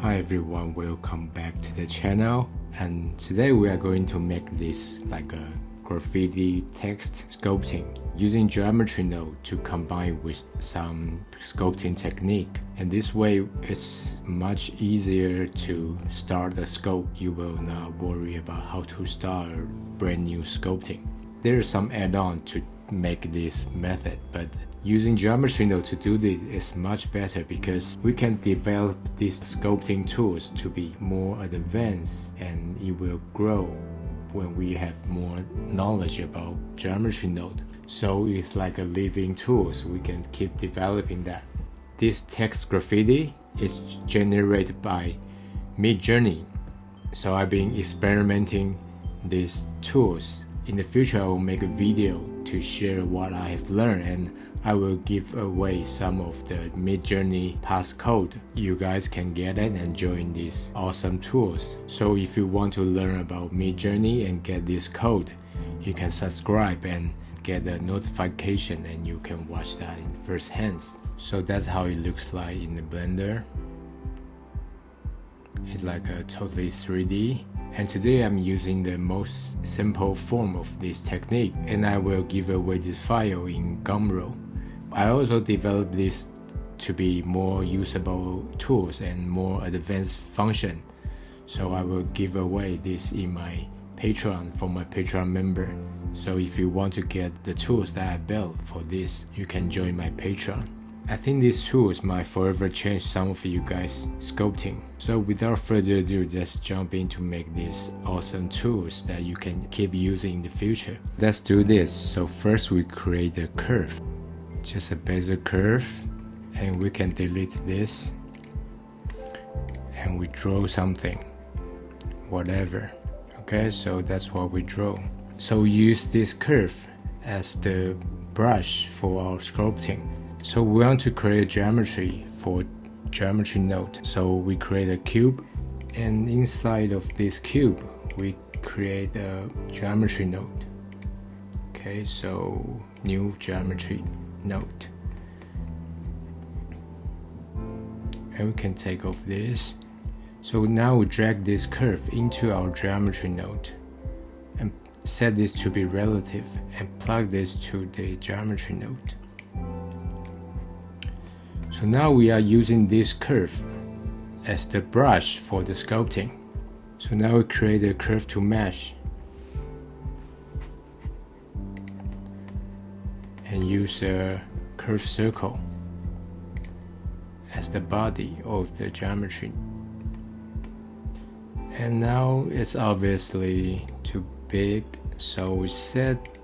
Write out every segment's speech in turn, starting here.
Hi everyone, welcome back to the channel, and today we are going to make this like a graffiti text sculpting using geometry node to combine with some sculpting technique, and this way it's much easier to start a sculpt. You will not worry about how to start a brand new sculpting. There is some add-on to make this method, but using geometry node to do this is much better because we can develop these sculpting tools to be more advanced, and it will grow when we have more knowledge about geometry node. So it's like a living tool, so we can keep developing that. This text graffiti is generated by Midjourney. So I've been experimenting these tools. In the future I will make a video to share what I have learned, and I will give away some of the Midjourney passcode. You guys can get it and join these awesome tools. So if you want to learn about Midjourney and get this code, you can subscribe and get a notification, and you can watch that in first hands. So that's how it looks like in the Blender. It's like a totally 3D. And today I'm using the most simple form of this technique, and I will give away this file in Gumroad. I also developed this to be more usable tools and more advanced function. So I will give away this in my Patreon for my Patreon member. So if you want to get the tools that I built for this, you can join my Patreon. I think these tools might forever change some of you guys' sculpting. So without further ado, let's jump in to make these awesome tools that you can keep using in the future. Let's do this. So first we create a curve. Just a basic curve, and we can delete this, and we draw something, whatever. Okay, so that's what we draw. So we use this curve as the brush for our sculpting. So we want to create geometry for geometry node. So we create a cube, and inside of this cube we create a geometry node. Okay, so new geometry node, and we can take off this. So now we drag this curve into our geometry node and set this to be relative and plug this to the geometry node. So now we are using this curve as the brush for the sculpting. So now we create a curve to mesh and use a curved circle as the body of the geometry. And now it's obviously too big, so we set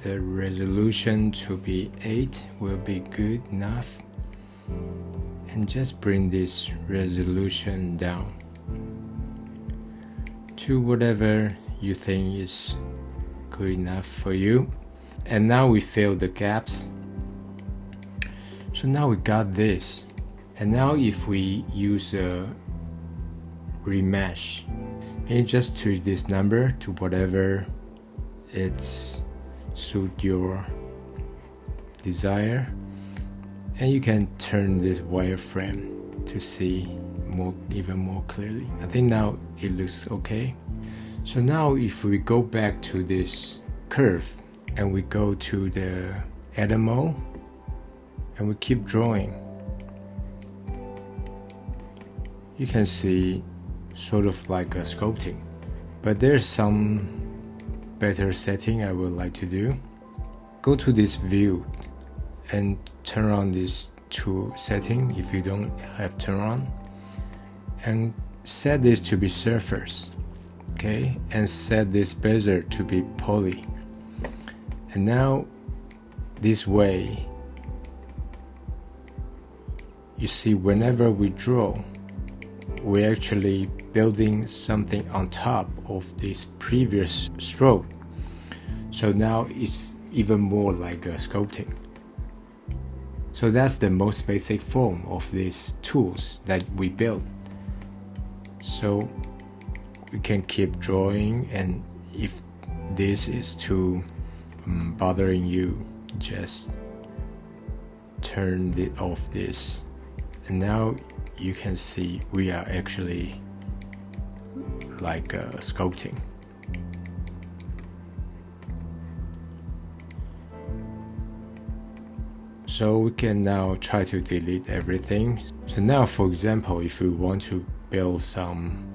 the resolution to be 8 will be good enough, and just bring this resolution down to whatever you think is good enough for you. And now we fill the gaps. So now we got this, and now if we use a remesh, and you just tweak this number to whatever it's suit your desire, and you can turn this wireframe to see even more clearly. I think now it looks okay. So now if we go back to this curve and we go to the edit mode and we keep drawing, you can see sort of like a sculpting, but there's some better setting I would like to do. Go to this view and turn on this tool setting if you don't have turn on, and set this to be surface, okay, and set this bezier to be poly. And now this way you see whenever we draw, we're actually building something on top of this previous stroke. So now it's even more like a sculpting. So that's the most basic form of these tools that we built. So we can keep drawing, and if this is too bothering you, just turn it off this, and now you can see we are actually like sculpting. So we can now try to delete everything. So now, for example, if we want to build some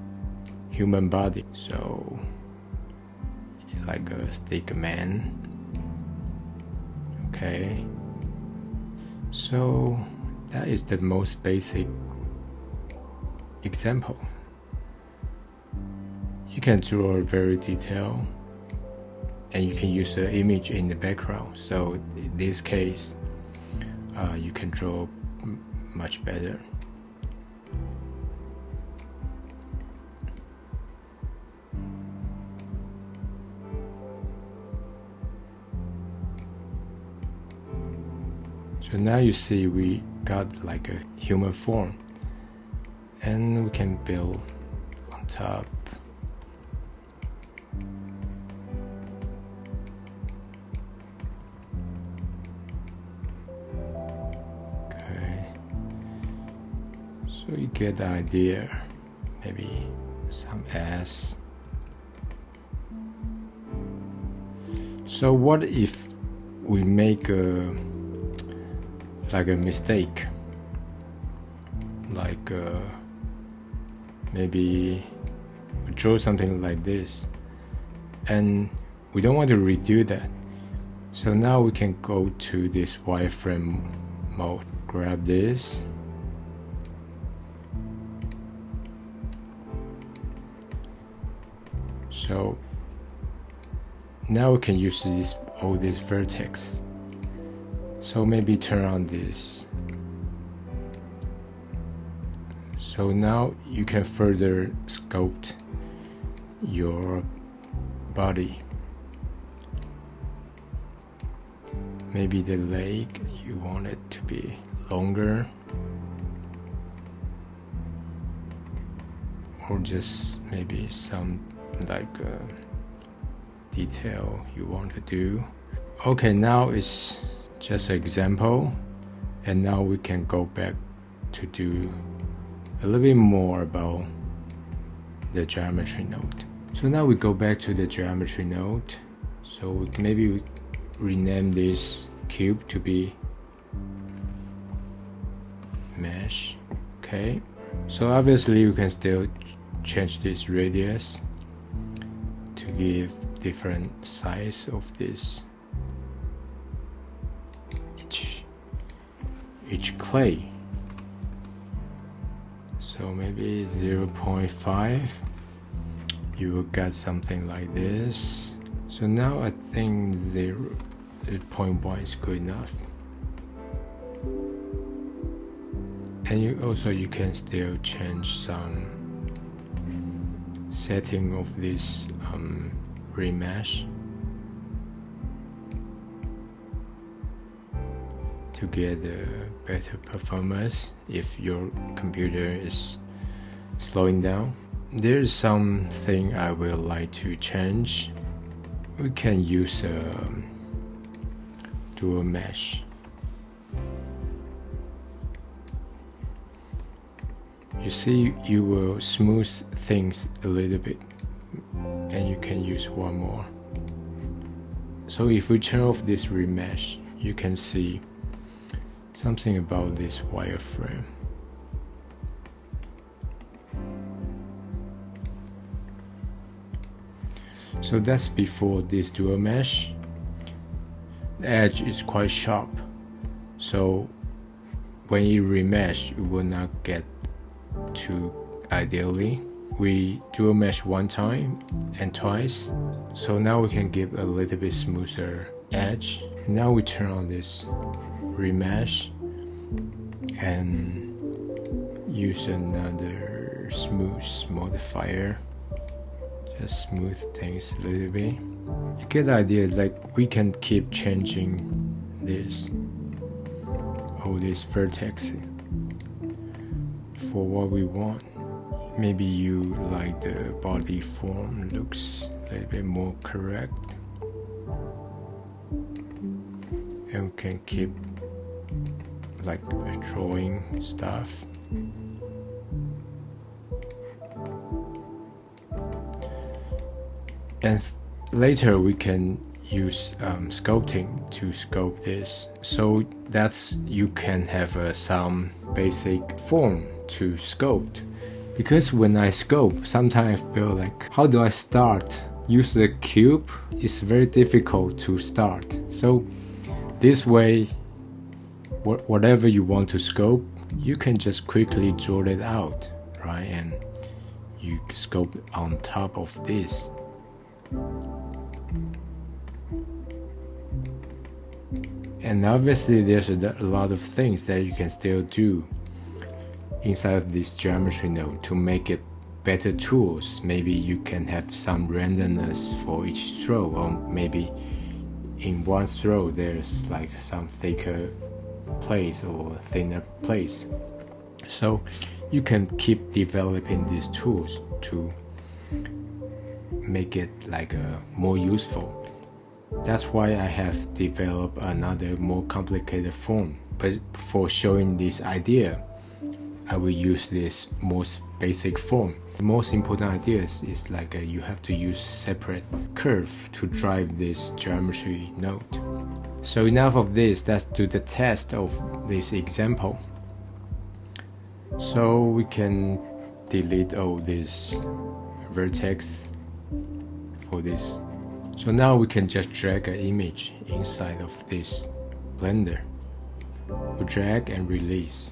human body, so like a stick man. Okay, so that is the most basic example. You can draw very detailed, and you can use the image in the background. So in this case, you can draw much better. So now you see we got like a human form, and we can build on top. So you get the idea, maybe some S. So what if we make like a mistake, like maybe we draw something like this, and we don't want to redo that. So now we can go to this wireframe mode, grab this. So now we can use all these vertex. So maybe turn on this. So now you can further sculpt your body. Maybe the leg, you want it to be longer, or just maybe some like detail you want to do. Okay, now it's just an example, and now we can go back to do a little bit more about the geometry node. So now we go back to the geometry node. So maybe we rename this cube to be mesh. Okay, so obviously you can still change this radius to give different size of this each clay. So maybe 0.5, you will get something like this. So now I think 0.1 is good enough. And you can still change some setting of this remesh to get a better performance if your computer is slowing down. There's something I would like to change. We can use a dual mesh. You see, you will smooth things a little bit, and you can use one more. So if we turn off this remesh, you can see something about this wireframe. So that's before this dual mesh. The edge is quite sharp, so when you remesh, you will not get too ideally. We dual mesh one time and twice, so now we can give a little bit smoother edge. Now we turn on this remesh and use another smooth modifier. Just smooth things a little bit. You get the idea, like we can keep changing this, all these vertex for what we want. Maybe you like the body form looks a little bit more correct, and we can keep like drawing stuff. And later we can use sculpting to sculpt this, so that's you can have some basic form to sculpt. Because when I sculpt, sometimes I feel like, how do I start? Use the cube is very difficult to start. So this way, whatever you want to sculpt, you can just quickly draw it out, right? And you sculpt on top of this. And obviously there's a lot of things that you can still do inside of this geometry node to make it better tools. Maybe you can have some randomness for each throw, or maybe in one throw there's like some thicker place or thinner place. So you can keep developing these tools to make it like more useful. That's why I have developed another more complicated form. But for showing this idea, I will use this most basic form. The most important idea is like you have to use separate curve to drive this geometry node. So enough of this, let's do the test of this example. So we can delete all this vertex for this. So now we can just drag an image inside of this blender. We drag and release.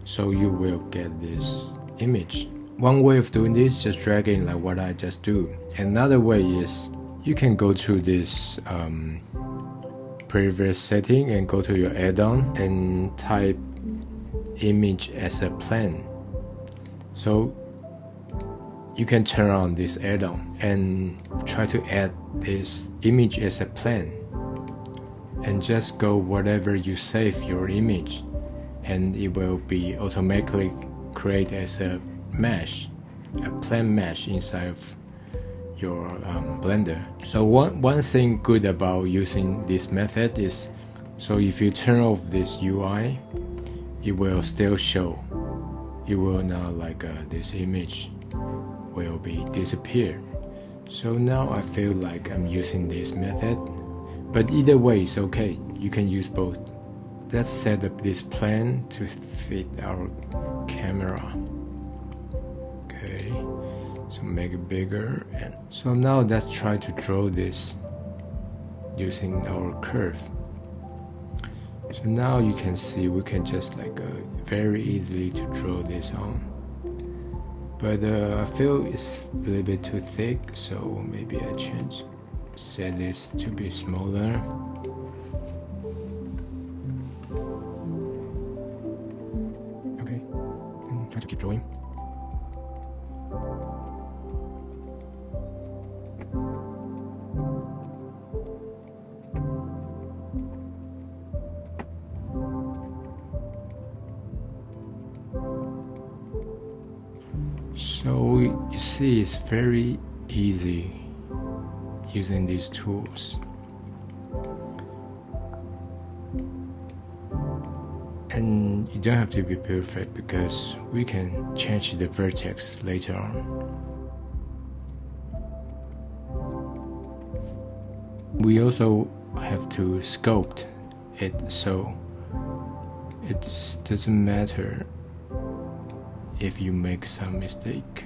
So you will get this image. One way of doing this, just dragging like what I just do. Another way is you can go to this previous setting and go to your add-on and type image as a plane. So you can turn on this add-on and try to add this image as a plane, and just go whatever you save your image, and it will be automatically create as a mesh, a plane mesh inside of your blender. So one thing good about using this method is, so if you turn off this UI, it will still show. It will not like this image will be disappear. So now I feel like I'm using this method, but either way is okay. You can use both. Let's set up this plane to fit our camera. Okay, so make it bigger. And so now let's try to draw this using our curve. So now you can see we can just like very easily to draw this on. But I feel it's a little bit too thick, so maybe I change. Set this to be smaller. Okay, and try to keep drawing. So you see, it's very easy using these tools. And you don't have to be perfect because we can change the vertex later on. We also have to sculpt it, so it doesn't matter if you make some mistake.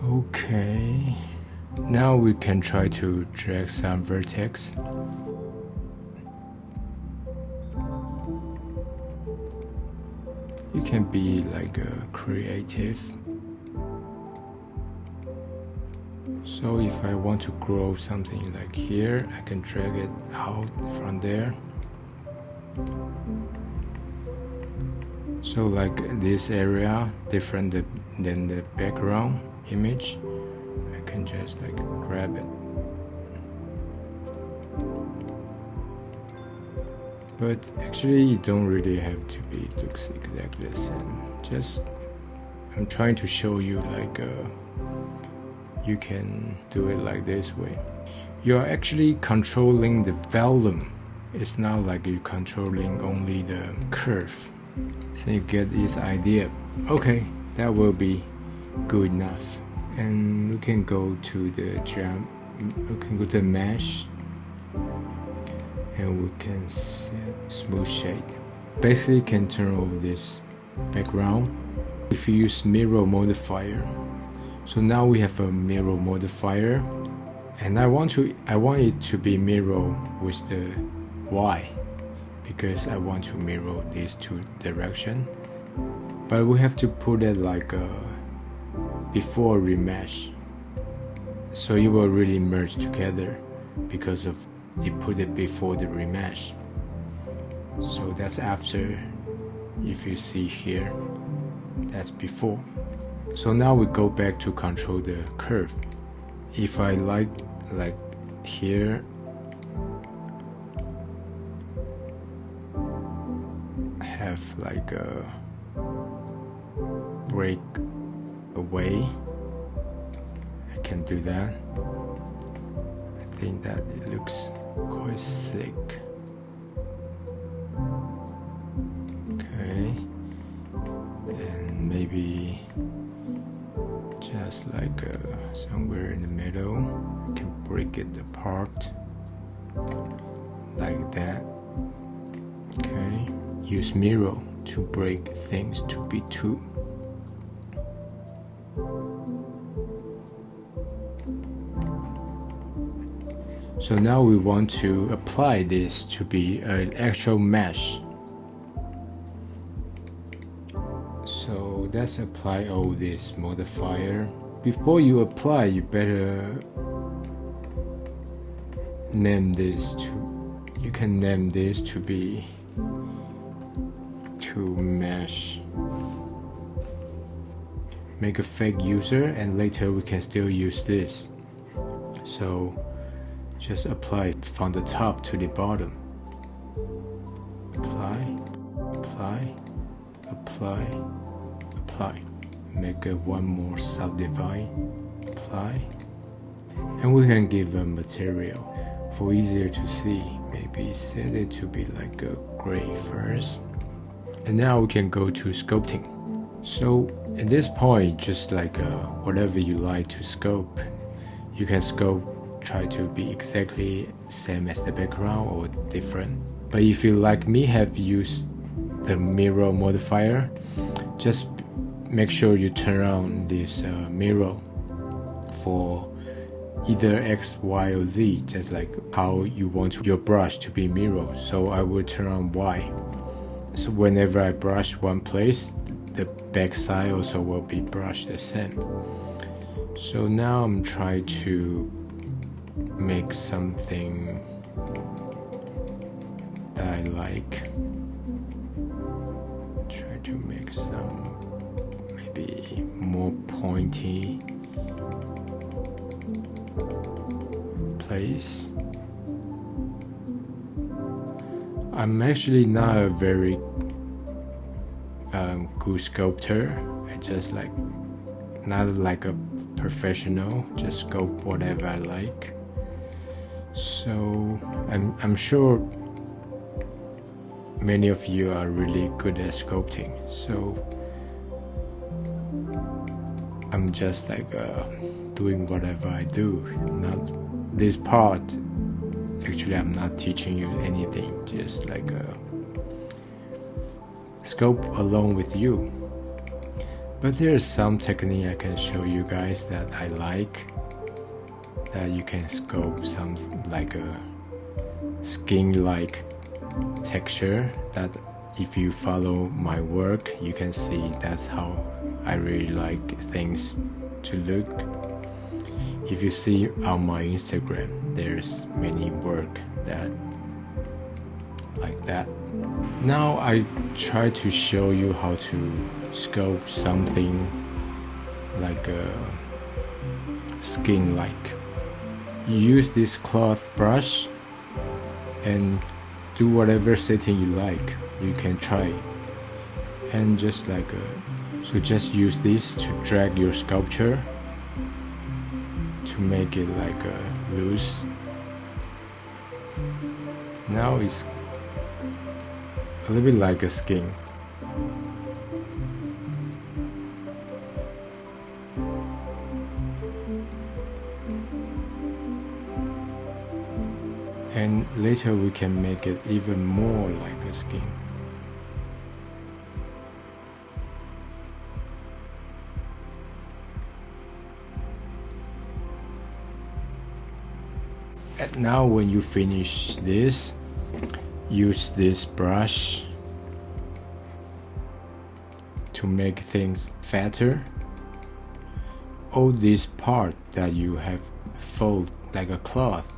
Okay, now we can try to drag some vertex. You can be like creative. So if I want to grow something like here, I can drag it out from there. So like this area, different than the background image, I can just like grab it. But actually you don't really have to be looks exactly the same. Just I'm trying to show you like you can do it like this way. You are actually controlling the volume It's not like you're controlling only the curve. So you get this idea. Okay, that will be good enough. And we can go to the mesh, and we can set smooth shade. Basically, you can turn off this background if you use mirror modifier. So now we have a mirror modifier, and I want it to be mirror with the Y, because I want to mirror these two directions. But we have to put it like before remesh, so it will really merge together because of you put it before the remesh. So that's after. If you see here, that's before. So now we go back to control the curve. If I like here, have like a break away, I can do that. I think that it looks quite sick. Okay, and maybe just like somewhere in the middle, you can break it apart like that. Okay, use mirror to break things to be two. So now we want to apply this to be an actual mesh. So let's apply all this modifier. Before you apply, you better name this to, you can name this to be to mesh. Make a fake user, and later we can still use this. So just apply it from the top to the bottom. Apply, apply, apply, apply. Make one more subdivide. Apply. And we can give a material for easier to see. Maybe set it to be like a gray first. And now we can go to sculpting. So at this point, just like whatever you like to sculpt, you can sculpt, try to be exactly same as the background or different. But if you, like me, have used the mirror modifier, just make sure you turn on this mirror for either X, Y, or Z, just like how you want your brush to be mirrored. So I will turn on Y. So whenever I brush one place, the back side also will be brushed the same. So now I'm trying to make something that I like. Try to make some maybe more pointy place. I'm actually not a very good sculptor. I just like, not like a professional, just sculpt whatever I like. So I'm sure many of you are really good at sculpting. So I'm just like doing whatever I do. Not this part. Actually, I'm not teaching you anything. Just like sculpt along with you. But there's some technique I can show you guys that I like, that you can sculpt some like a skin-like texture, that if you follow my work, you can see that's how I really like things to look. If you see on my Instagram, there's many work that like that. Now I try to show you how to sculpt something like a skin-like. You use this cloth brush and do whatever setting you like. You can try, and just like so just use this to drag your sculpture to make it like loose. Now it's a little bit like a skin. And later we can make it even more like a skin. And now when you finish this, use this brush to make things fatter. All this part that you have fold like a cloth,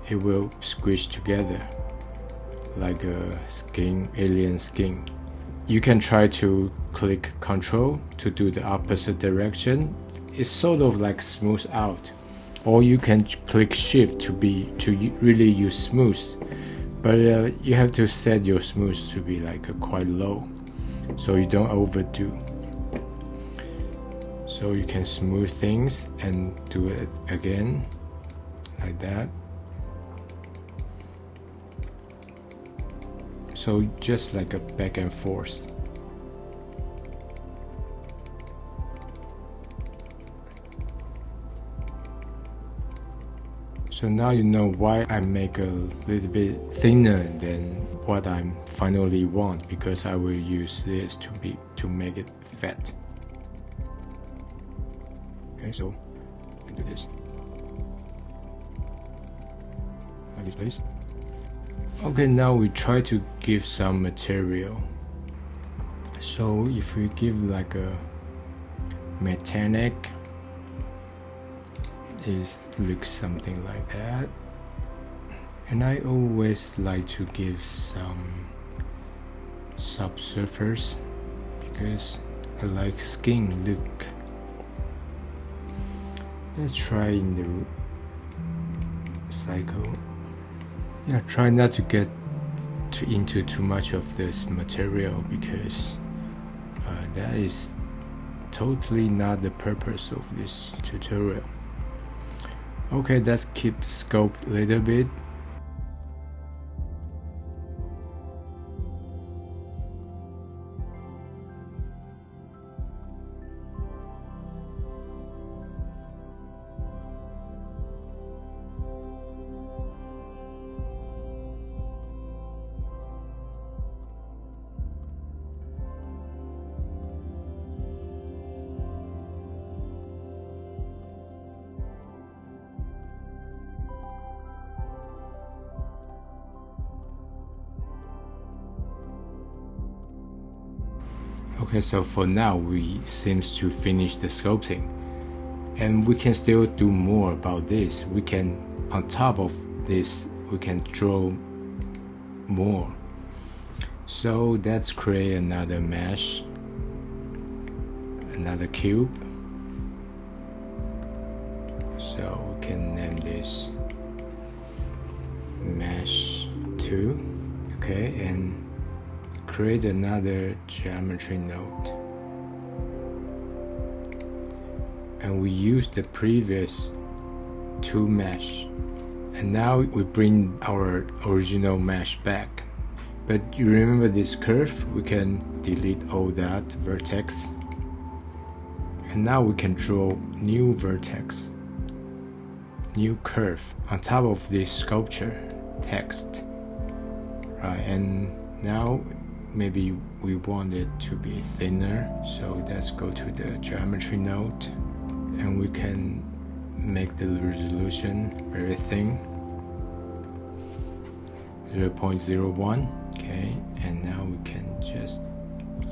it will squish together like a skin, alien skin. You can try to click Ctrl to do the opposite direction. It's sort of like smooth out. Or you can click Shift to really use smooth, but you have to set your smooth to be like quite low, so you don't overdo. So you can smooth things and do it again like that. So just like a back and forth. So now you know why I make a little bit thinner than what I finally want, because I will use this to make it fat. Okay, so I do this like this, please. Okay, now we try to give some material. So if we give like a metallic, it looks something like that. And I always like to give some subsurface because I like skin look. Let's try in the cycle. Yeah, try not to get into too much of this material, because that is totally not the purpose of this tutorial. Okay, let's keep sculpt a little bit. Okay, so for now we seems to finish the sculpting, and we can still do more about this. We can, on top of this, we can draw more. So let's create another mesh, another cube. So we can name this mesh 2. Okay, and create another geometry node, and we use the previous 2 mesh, and now we bring our original mesh back. But you remember this curve, we can delete all that vertex, and now we can draw new vertex, new curve on top of this sculpture text, right? And now maybe we want it to be thinner, so let's go to the geometry node, and we can make the resolution very thin, 0.01. Okay, and now we can just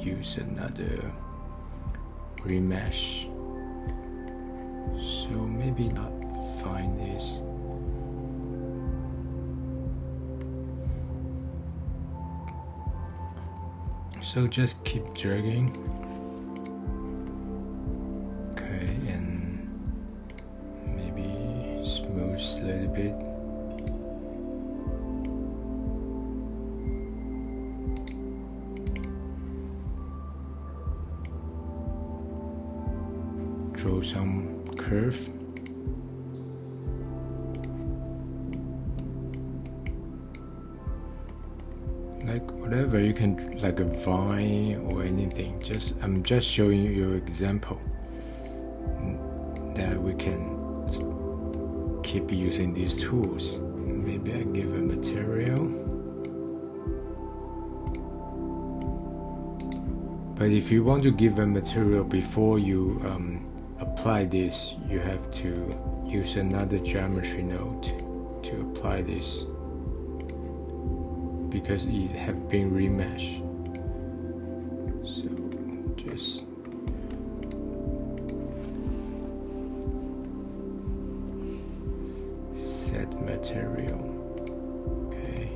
use another remesh. So maybe not find this. So just keep dragging. Okay, and maybe smooth a little bit. Draw some curve. like whatever, you can like a vine or anything. I'm just showing you an example that we can keep using these tools. Maybe I give a material, but if you want to give a material before you apply this, you have to use another geometry node to apply this, because it have been remeshed. So just set material. Okay.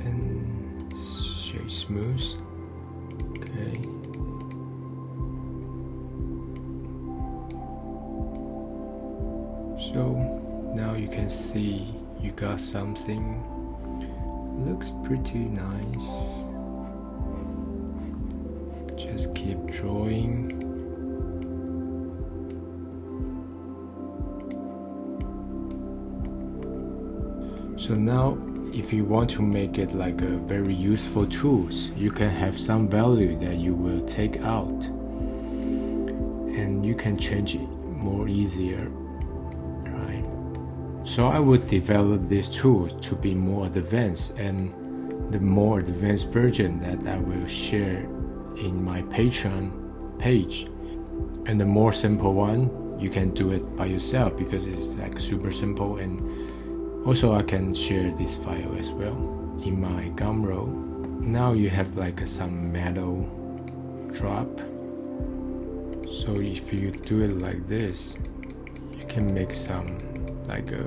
And shade smooth. Okay. So now you can see you got something. Looks pretty nice. Just keep drawing. So now if you want to make it like a very useful tools, you can have some value that you will take out, and you can change it more easier. So I would develop this tool to be more advanced, and the more advanced version that I will share in my Patreon page. And the more simple one, you can do it by yourself because it's like super simple. And also I can share this file as well in my Gumroad. Now you have like some metal drop. So if you do it like this, you can make some like a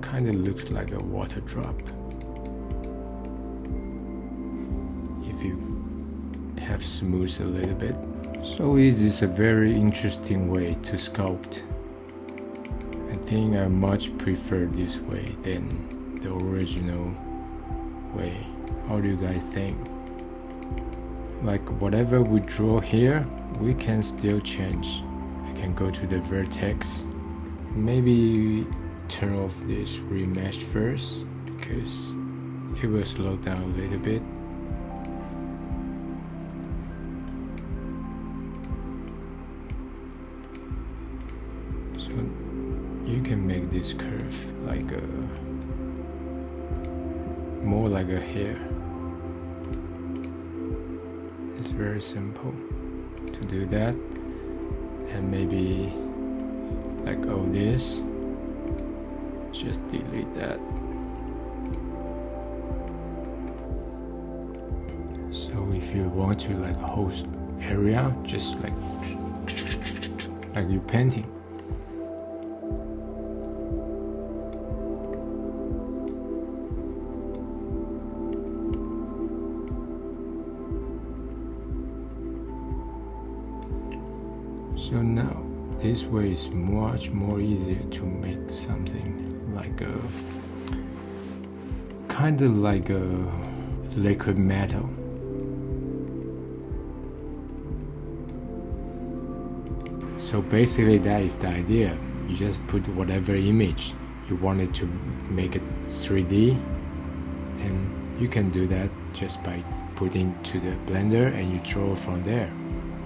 kind of looks like a water drop if you have smooth a little bit. So it is a very interesting way to sculpt. I think I much prefer this way than the original way. How do you guys think? Like whatever we draw here, we can still change. I can go to the vertex. Maybe turn off this remesh first because it will slow down a little bit. So you can make this curve like a more like a hair. It's very simple to do that, and maybe like all this, just delete that. So if you want to like whole area, just like you're painting. So now this way is much more easier to make something like a kind of like a liquid metal. So basically that is the idea. You just put whatever image you wanted to make it 3D, and you can do that just by putting to the blender and you draw from there.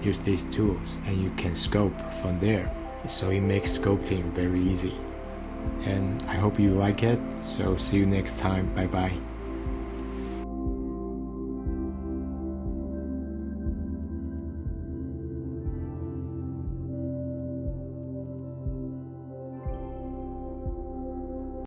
Use these tools and you can sculpt from there. So it makes sculpting very easy. And I hope you like it. So see you next time. Bye bye.